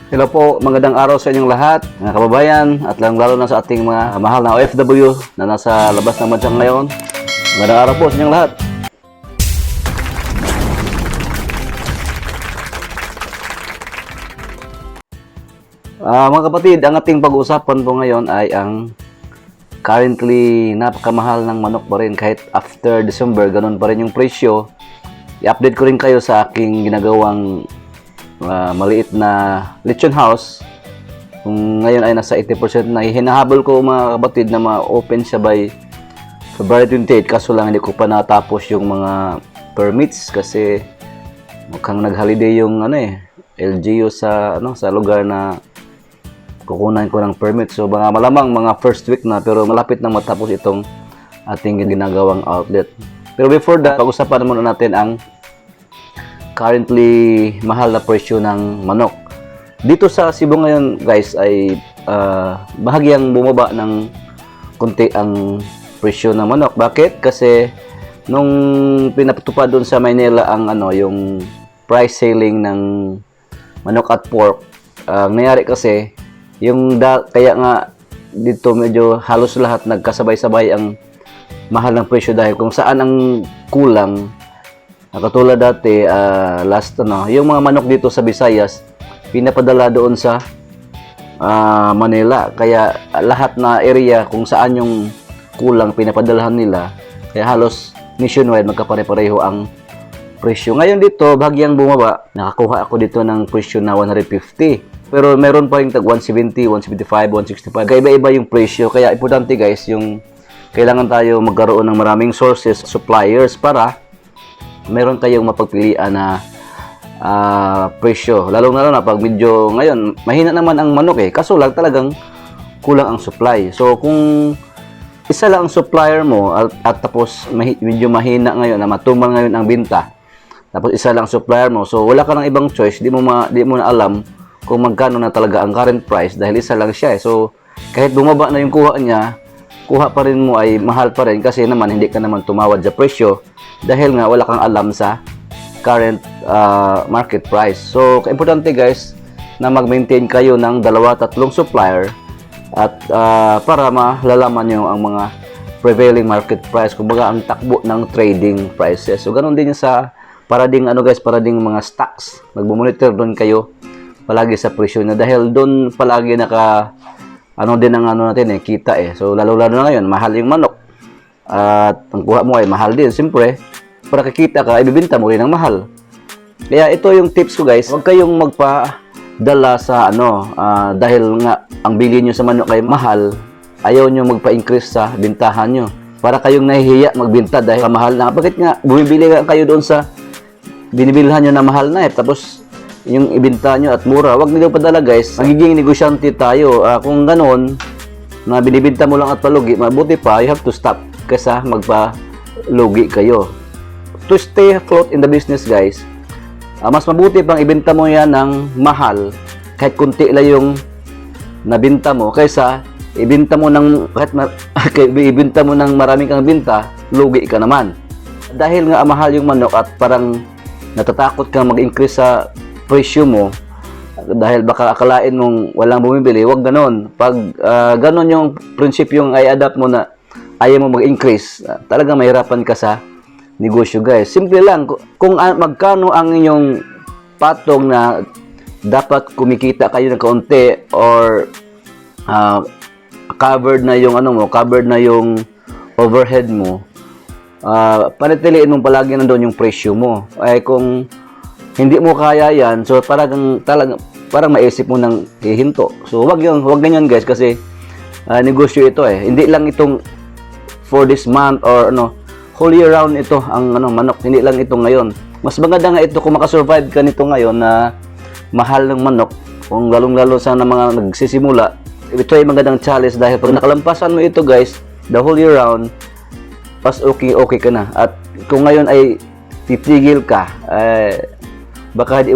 Hello po, magandang araw sa inyong lahat, mga kababayan, at lalo na sa ating mga mahal na OFW na nasa labas ng bansa ngayon. Magandang araw po sa inyong lahat. Mga kapatid, ang ating pag-uusapan po ngayon ay ang currently napakamahal ng manok pa rin kahit after December, ganun pa rin yung presyo. I-update ko rin kayo sa aking ginagawang maliit na lechon house. Kung ngayon ay nasa 80% na, hinahabol ko mga kapatid na ma-open siya by February 28, kaso lang hindi ko pa natapos yung mga permits kasi mukhang nag-holiday yung LGU sa sa lugar na kukunan ko ng permit. So malamang mga first week na, pero malapit na matapos itong ating ginagawang outlet. Pero before that, pag-usapan muna natin ang currently mahal na presyo ng manok. Dito sa Cebu ngayon guys ay bahagyang bumaba ng kunti ang presyo ng manok. Bakit? Kasi nung pinatupad doon sa Maynila ang yung price ceiling ng manok at pork, ang nangyari kasi kaya nga dito medyo halos lahat nagkasabay-sabay ang mahal ng presyo dahil kung saan ang kulang. Katulad dati, yung mga manok dito sa Visayas, pinapadala doon sa Manila. Kaya lahat na area kung saan yung kulang, pinapadalahan nila. Kaya halos nationwide magkapare-pareho ang presyo. Ngayon dito, bahagyang bumaba. Nakakuha ako dito ng presyo na 150. Pero meron pa yung tag 170, 175, 165. Kaya iba-iba yung presyo. Kaya importante guys, yung kailangan tayo magkaroon ng maraming sources, suppliers para meron tayong mapagpilian na presyo. Lalo na pag medyo ngayon, mahina naman ang manok kaso lang talagang kulang ang supply. So kung isa lang ang supplier mo at tapos medyo mahina ngayon, na matumal ngayon ang binta, tapos isa lang ang supplier mo, so wala ka ng ibang choice, di mo na alam kung magkano na talaga ang current price dahil isa lang siya. So kahit bumaba na yung kuha niya, kuha pa rin mo ay mahal pa rin kasi naman hindi ka naman tumawad sa presyo dahil nga wala kang alam sa current market price. So importante guys na mag-maintain kayo ng 2-3 supplier at para malalaman nyo ang mga prevailing market price, kumbaga ang takbo ng trading prices. So ganoon din sa para ding mga stocks, magmo-monitor doon kayo palagi sa presyo na dahil doon palagi din ang natin kita So lalo na ngayon, mahal yung manok. At ang kuha mo ay mahal din. Siyempre, para kikita ka, ibibenta mo rin ng mahal. Kaya ito yung tips ko guys. Huwag kayong magpadala sa dahil nga ang bili nyo sa manok ay mahal, ayaw nyo magpa-increase sa bintahan nyo. Para kayong nahihiya magbinta dahil mahal na. Bakit nga, bumibili kayo doon sa binibilhan nyo na mahal na tapos yung ibenta nyo at mura. Huwag nyo padala guys. Magiging negosyante tayo. Kung ganon, na binibenta mo lang at palugi, mabuti pa, you have to stop kaysa magpalugi kayo. To stay afloat in the business guys, mas mabuti pang ibenta mo yan ng mahal kahit kunti lang yung nabinta mo kaysa ibenta mo ng ibenta mo ng maraming kang binta, lugi ka naman. Dahil nga mahal yung manok at parang natatakot kang mag-increase sa presyo mo dahil baka akalain mong walang bumibili, wag ganon. Pag ganon yung prinsipyo yung i-adapt mo na ayaw mo mag-increase, talagang mahirapan ka sa negosyo guys. Simple lang, kung magkano ang inyong patong na dapat kumikita kayo ng kaunti or covered na yung covered na yung overhead mo, panatiliin mong palagi nandoon yung presyo mo. Ay kung hindi mo kaya yan, so parang maisip mo ng hihinto. So wag ganyan guys kasi negosyo ito Hindi lang itong for this month or whole year round ito ang manok. Hindi lang ito ngayon. Mas maganda nga ito kung makasurvive ka nito ngayon na mahal ng manok. Kung lalong-lalo sa mga nagsisimula, ito ay magandang challenge dahil pag nakalampasan mo ito guys, the whole year round, pas okay ka na. At kung ngayon ay titigil ka, baka hindi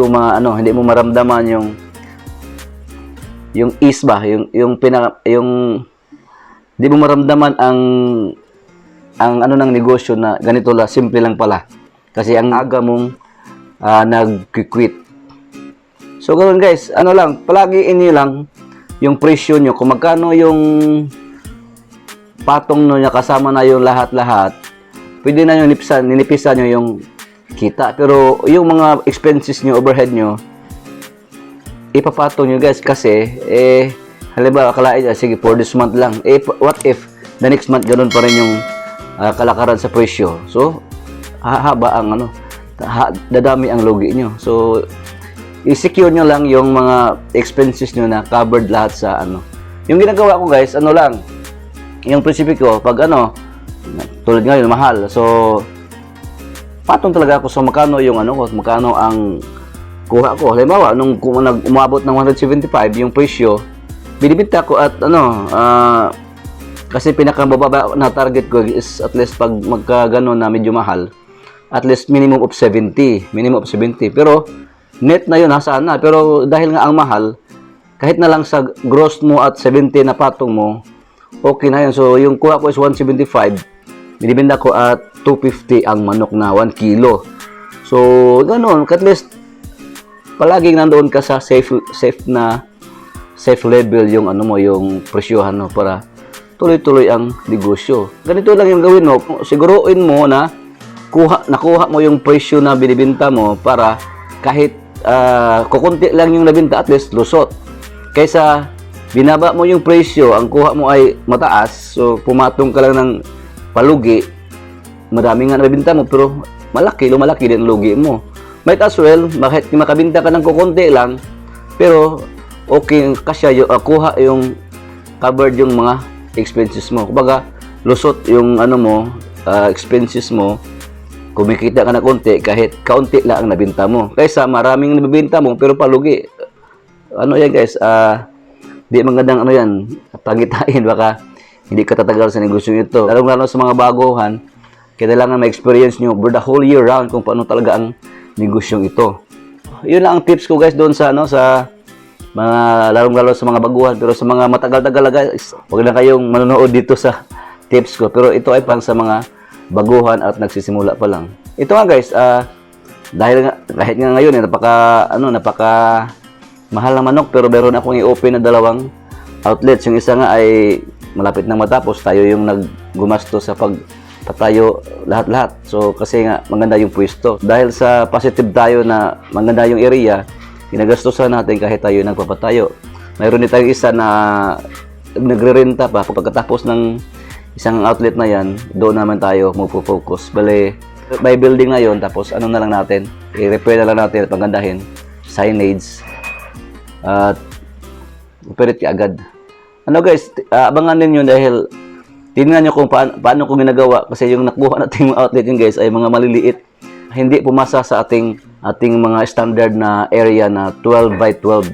mo maramdaman yung ease ba, yung hindi mo maramdaman ang ng negosyo na ganito la, simple lang pala. Kasi ang aga mong nag-quit. So ganoon guys, ano lang, palagi inyo lang yung presyo nyo, kung magkano yung patong nyo niya kasama na yung lahat-lahat, pwede na yung nilipisan nyo yung kita. Pero yung mga expenses nyo, overhead nyo, ipapatong nyo guys kasi, halimbawa, akalain nyo, sige, for this month lang. What if the next month ganun pa rin yung kalakaran sa presyo? So, hahaba ang dadami ang lugi nyo. So, i-secure nyo lang yung mga expenses nyo na covered lahat sa Yung ginagawa ko guys, lang, yung prinsipyo ko, pag tulad ngayon, mahal. So, patong talaga ako sa magkano yung magkano ang kuha ko. Halimbawa, nung umabot ng 175 yung presyo, binibenta ko at kasi pinakamababa na target ko is at least pag magkagano na medyo mahal, at least minimum of 70. Pero, net na yun, nasaan na. Pero, dahil nga ang mahal, kahit na lang sa gross mo at 70 na patong mo, okay na yun. So, yung kuha ko is 175. Binibenta ko at 250 ang manok na 1 kilo. So, ganoon. At least, palaging nandoon ka sa safe level yung yung presyohan mo para tuloy-tuloy ang negosyo. Ganito lang yung gawin mo. Siguruin mo na nakuha mo yung presyo na binibenta mo para kahit kukunti lang yung nabenta, at least lusot. Kaysa binaba mo yung presyo, ang kuha mo ay mataas, so pumatong ka lang ng palugi, madami nga nabibenta mo, pero lumalaki din lugi mo. Might as well, bakit makabinta ka ng kukunti lang, pero okay, kasya kuha yung covered yung mga expenses mo. Kumbaga, lusot yung expenses mo, kumikita ka na konti, kahit kaunti lang ang nabinta mo. Kaysa maraming nabibinta mo, pero palugi. Yan guys, di magandang yan, pagitain, baka hindi ka tatagal sa negosyo ito. Lalo sa mga baguhan, kailangan ma-experience nyo for the whole year round kung paano talaga ang negosyong ito. Yun lang ang tips ko guys doon sa sa mga lalo sa mga baguhan. Pero sa mga matagal-tagal guys, huwag lang kayong manonood dito sa tips ko. Pero ito ay pang sa mga baguhan at nagsisimula pa lang. Ito nga guys, dahil nga, kahit nga ngayon napaka mahal na manok, pero meron akong i-open na 2 outlets. Yung isa nga ay malapit nang matapos, tayo yung naggumasto sa pagpatayo lahat-lahat. So kasi nga maganda yung pwesto. Dahil sa positive tayo na maganda yung area, ginagastusan natin kahit tayo nagpapatayo. Mayroon din tayong isa na nagre-renta pa. Pagkatapos ng isang outlet na yan, doon naman tayo magpo-focus. Bale, by building na yon, tapos na lang natin, i-repair na lang natin at pagandahin, signage, at operate ka agad. Guys, abangan ninyo dahil tingnan nyo kung paano ko ginagawa, kasi yung nakuha nating mga outlet yun guys ay mga maliliit, hindi pumasa sa ating mga standard na area na 12 by 12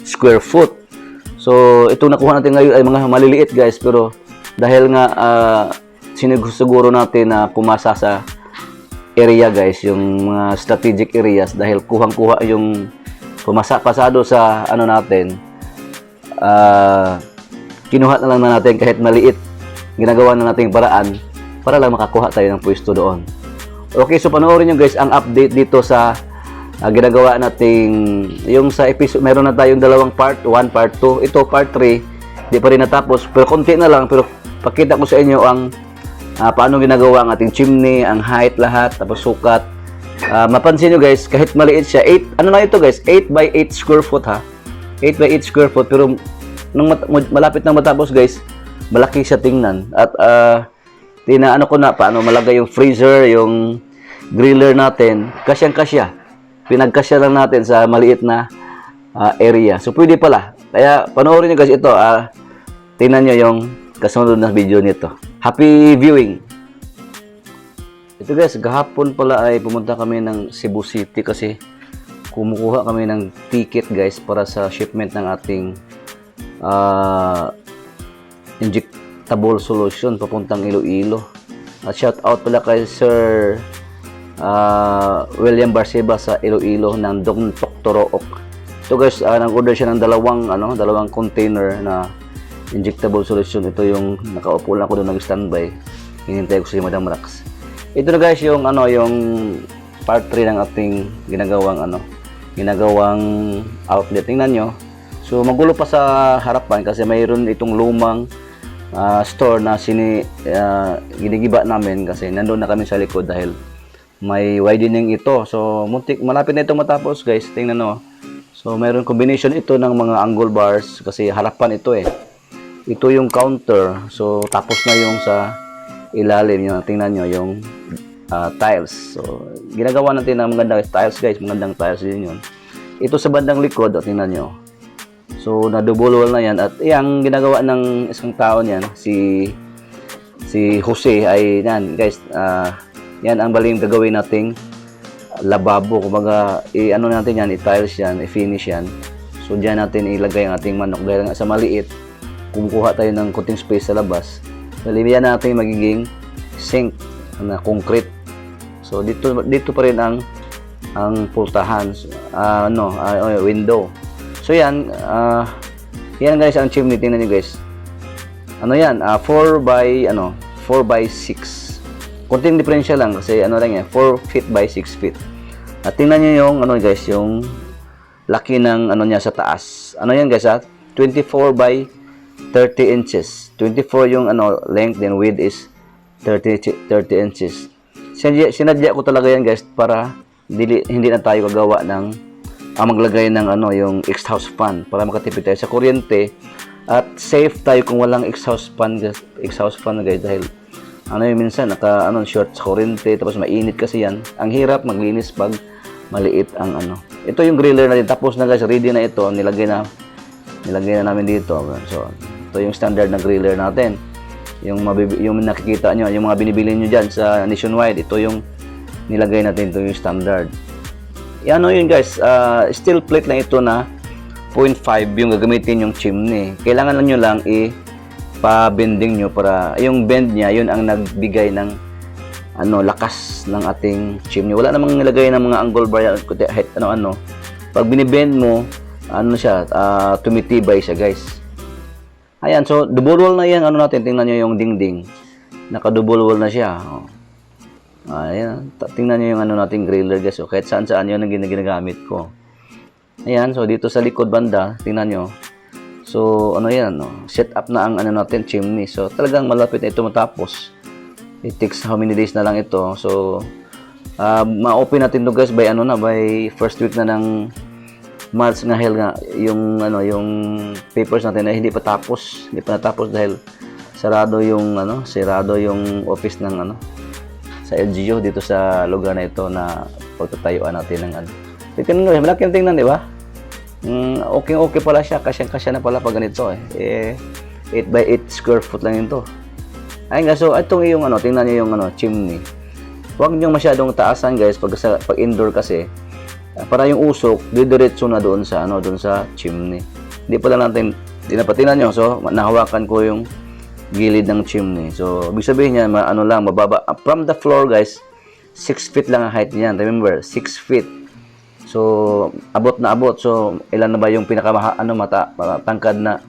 square foot. So itong nakuha natin ngayon ay mga maliliit guys, pero dahil nga siniguro natin na pumasa sa area guys, yung mga strategic areas, dahil kuhang-kuha yung pasado sa natin, kinuha na lang natin kahit maliit, ginagawa na natin paraan para lang makakuha tayo ng pwesto doon. Okay, so panoorin nyo guys ang update dito sa ginagawa nating yung sa episode. Meron na tayong 2 part 1, part 2. Ito part 3, di pa rin natapos, pero konti na lang. Pero pakita ko sa inyo ang paano ginagawa ang ating chimney, ang height lahat, tapos sukat. Mapansin nyo guys, kahit maliit siya, 8 ito guys, 8 by 8 square foot ha, 8 by 8 square foot, pero nung malapit nang matapos guys, malaki siya tingnan. At tinaano ko na paano malagay yung freezer, yung griller natin, kasyang-kasya. Pinagkasya lang natin sa maliit na area. So pwede pala. Kaya panoorin niyo guys ito, tingnan niyo yung kasunod na video nito. Happy viewing. Ito guys, gahapon pala ay pumunta kami ng Cebu City kasi kumukuha kami ng ticket guys para sa shipment ng ating injectable solution papuntang Iloilo. At shout out pala kay Sir William Barceba sa Iloilo ng Dr. Torook. Ito guys, nag-order siya ng dalawang container na injectable solution. Ito yung nakaupo lang ako doon nag-standby. Hinintay ko si Madam Rax. Ito na guys yung yung part 3 ng ating ginagawang ginagawang outlet. Tingnan nyo. So magulo pa sa harapan kasi mayroon itong lumang store na ginigiba namin kasi nandoon na kami sa likod dahil may widening ito. So malapit na ito matapos, guys. Tingnan nyo. So mayroon combination ito ng mga angle bars kasi harapan ito eh. Ito yung counter. So tapos na yung sa ilalim yung tingnan nyo yung tiles. So ginagawa natin ng magandang tiles, guys. Magandang tiles din yun. Ito sa bandang likod, tingnan nyo. So na-double wall na yan at yung ginagawa ng isang tao niyan, si Jose ay yan, guys. Yan ang baling gagawin nating lababo. Kumbaga ano natin yan, i-tiles yan, i-finish yan. So diyan natin ilagay ang ating manok dahil nga sa maliit, kumukuha tayo ng kunting space sa labas. So yan natin magiging sink na concrete. So dito pa rin ang pultahan, window. So yan, yan guys ang chimney. Tingnan niyo guys. Ano yan? 4 by 6. Konting diferensya lang kasi ano lang yan, 4 feet by 6 feet. At tingnan niyo yung guys, yung laki ng niya sa taas. Ano yan guys, 24 by 30 inches. 24 yung length, then width is 30 inches. Sinadya ko talaga yan guys para hindi na tayo gagawa ng maglagay ng yung exhaust fan para makatipid tayo sa kuryente at safe tayo kung walang exhaust fan guys dahil minsan short sa kuryente tapos mainit kasi yan. Ang hirap maglinis pag maliit ang Ito yung griller natin, tapos na guys, ready na ito, nilagay na namin dito. So ito yung standard na griller natin, yung nakikita nyo, yung mga binibili nyo dyan sa Nationwide, ito yung nilagay natin, ito yung standard. Yan yun guys, steel plate lang ito na 0.5 yung gagamitin yung chimney. Kailangan nyo lang pa-bending nyo para yung bend niya, yun ang nagbigay ng lakas ng ating chimney. Wala namang nilagay ng mga angle bar, kahit pag binibend mo, siya, tumitibay siya guys. Ayan, so double wall na yan, natin, tingnan nyo yung dingding. Naka-double wall na siya. Ayan, tingnan nyo yung nating griller guys. So, kahit saan yun ang ginagamit ko. Ayan, so dito sa likod banda, tingnan nyo. So, yan, set up na ang natin, chimney. So, talagang malapit na ito matapos. It takes how many days na lang ito. So, ma-open natin to guys by by first week na ng March nga yung papers natin ay hindi pa natapos dahil sarado yung office ng sa LGU dito sa lugar na ito na pagtatayuan natin ng Tingnan nyo, malaki ang tingnan, di ba? Okay pala siya, kasya na pala pag ganito 8 by 8 square foot lang ito. Ayun nga, so itong yung tingnan nyo yung chimney. Huwag nyo masyadong taasan guys pag indoor kasi para yung usok didiretso na doon sa chimney. Hindi pa lang natin tingnan nyo, so nahawakan ko yung gilid ng chimney. So ibig sabihin niya mababa from the floor guys, 6 feet lang ang height niyan. Remember, 6 feet. So abot na abot. So ilan na ba yung tangkad na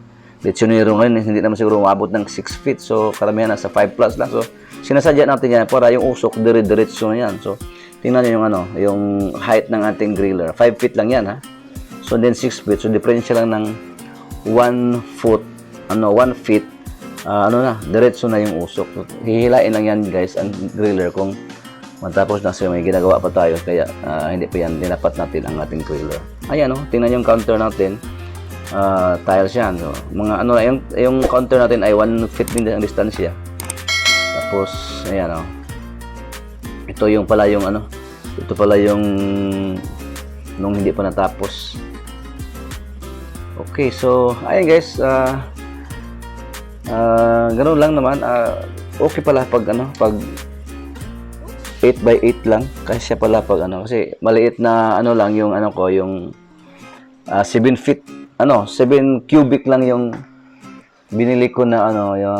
lechonero ngayon? Hindi naman siguro umabot ng 6 feet. So karamihan nasa 5 plus lang. So sinasadya natin yan para yung usok diretso na yan. So tingnan niyo yung height ng ating griller. 5 feet lang yan So then 6 feet. So differential lang ng 1 foot, 1 feet. Diretso na yung usok. So, hihilain lang yan guys ang griller kung matapos na may ginagawa pa tayo kaya hindi pa yan dinapat natin ang ating griller. Ayan tingnan yung counter natin, tiles yan. So, mga yung counter natin ay 1 feet din ang distansya. Tapos ayan ito yung pala yung nung hindi pa natapos. Okay, so ayan guys, ganoon lang naman. Okay pala pag 8 by 8 lang kasi pala pag kasi maliit na lang yung yung 7 feet 7 cubic lang yung binili ko na yung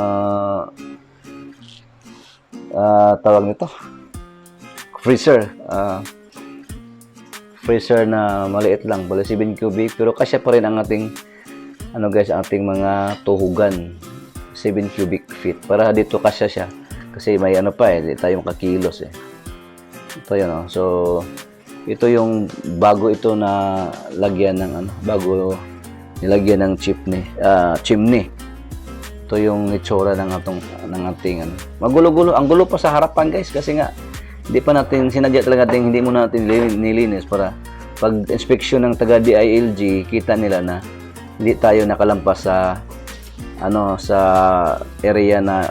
tawag nito freezer na maliit lang, bali 7 cubic pero kasya pa rin ang ating guys, ating mga tuhugan 7 cubic feet para dito kasya siya kasi may pa di tayo makakilos ito yun so Ito yung bago ito na lagyan ng ano, bago nilagyan ng chimney. Ito yung itsura ng ating ano. Magulo-gulo, ang gulo pa sa harapan guys kasi nga hindi pa natin sinadya talaga hindi mo natin nilinis para pag inspection ng taga DILG kita nila na hindi tayo nakalampas sa ano sa area na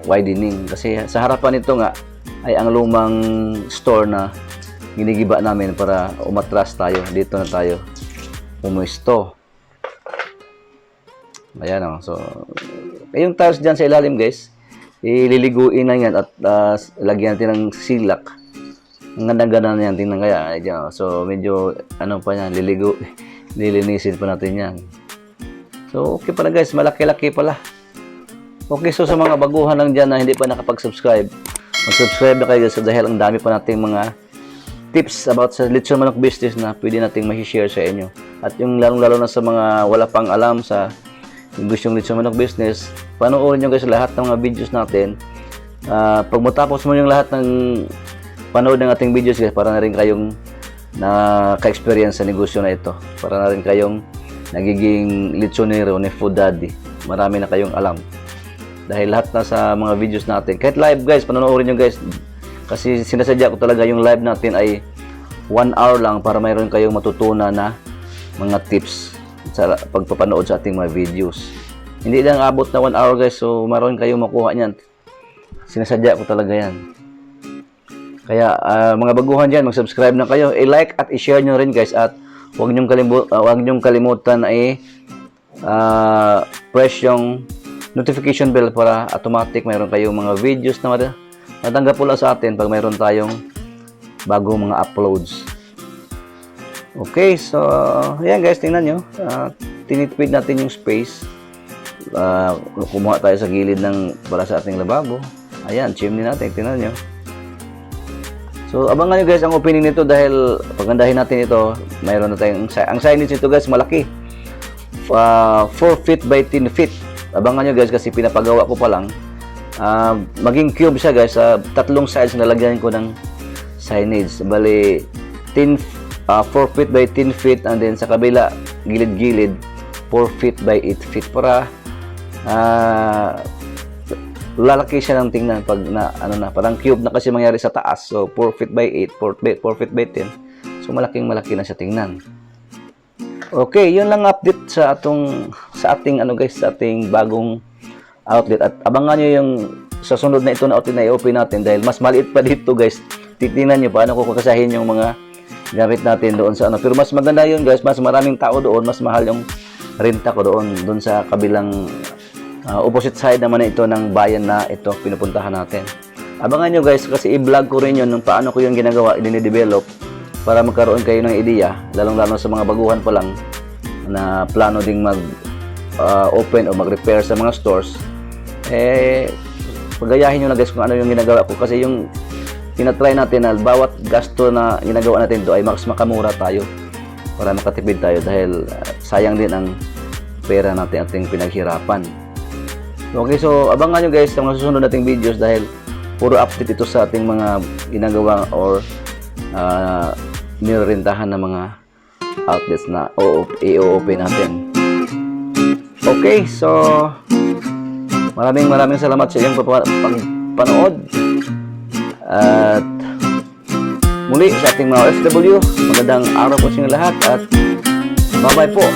widening kasi sa harapan nito nga ay ang lumang store na ginigiba namin para umatras tayo. Dito na tayo pumuesto. Ayan o. So, yung tiles dyan sa ilalim guys, ililiguin na yan at lagyan natin ng silak. Ang ganda-ganda na yan. Tingnan kaya. Ayan, so, medyo ano pa yan, lilinisin pa natin yan. So, okay pala guys. Malaki-laki pala. Okay, so sa mga baguhan lang dyan na hindi pa nakapag-subscribe, mag-subscribe na kayo guys dahil ang dami pa nating mga tips about sa lechon manok business na pwede nating ma-share sa inyo. At yung lalong-lalo na sa mga wala pang alam sa gustong lechon manok business, panoorin nyo guys lahat ng mga videos natin. Pag matapos mo yung lahat ng panood ng ating videos guys, para na rin kayong naka-experience sa negosyo na ito. Para na rin kayong nagiging lechonero ni Food Daddy. Marami na kayong alam. Dahil lahat na sa mga videos natin, kahit live guys, panoorin nyo guys. Kasi sinasadya ko talaga yung live natin ay 1 hour lang para mayroon kayong matutunan na mga tips sa pagpapanood sa ating mga videos. Hindi lang abot na 1 hour guys, so mayroon kayong makuha niyan. Sinasadya ko talaga yan. Kaya mga baguhan dyan, mag-subscribe na kayo. I-like at i-share nyo rin guys at huwag nyong kalimutan ay press yung notification bell para automatic mayroon kayong mga videos na matanggap po lang sa atin pag mayroon tayong bagong mga uploads. Okay, so ayan guys, tingnan nyo. Tinitipid natin yung space. Kumuha tayo sa gilid ng para sa ating lababo. Ayan, chimney natin, tingnan nyo. So abangan nyo guys ang opening nito dahil pagandahin natin ito. Mayroon na tayong, ang signage nito guys malaki. 4 feet by 10 feet. Abangan nyo guys kasi pinapagawa ko pa lang. Maging cube siya guys sa tatlong sides na lagyan ko ng signage. Bali 4 feet by 10 feet and then sa kabila gilid-gilid 4 feet by 8 feet para lalaki siya ng tingnan pag parang cube na kasi mangyari sa taas. So 4 feet by 8, 4 feet by 10. So malaki na siya tingnan. Okay, yun lang update sa ating guys, sa ating bagong outlet. At abangan nyo yung sa sunod na ito na outlet na i-open natin dahil mas maliit pa dito guys. Titingnan nyo paano ko kukasahin yung mga gamit natin doon sa pero mas maganda yun guys, mas maraming tao doon, mas mahal yung renta ko doon sa kabilang opposite side naman na ito ng bayan na ito pinupuntahan natin. Abangan nyo guys kasi i-vlog ko rin yun nung paano ko yung ginagawa, i-develop para magkaroon kayo ng ideya, lalong-lalo sa mga baguhan pa lang na plano ding open o mag-repair sa mga stores. Pagayahin nyo na guys kung ano yung ginagawa ko kasi yung tinatry natin na bawat gasto na ginagawa natin do ay mas makamura tayo para makatipid tayo dahil sayang din ang pera natin ating pinaghirapan. Okay, so abangan nyo guys sa mga susunod nating videos dahil puro update ito sa ating mga ginagawa or nirentahan na mga outlets na i-open natin. Okay, so maraming salamat sa iyong panood. At muli sa ating mga OFW, magandang araw po sa inyo lahat at bye-bye po.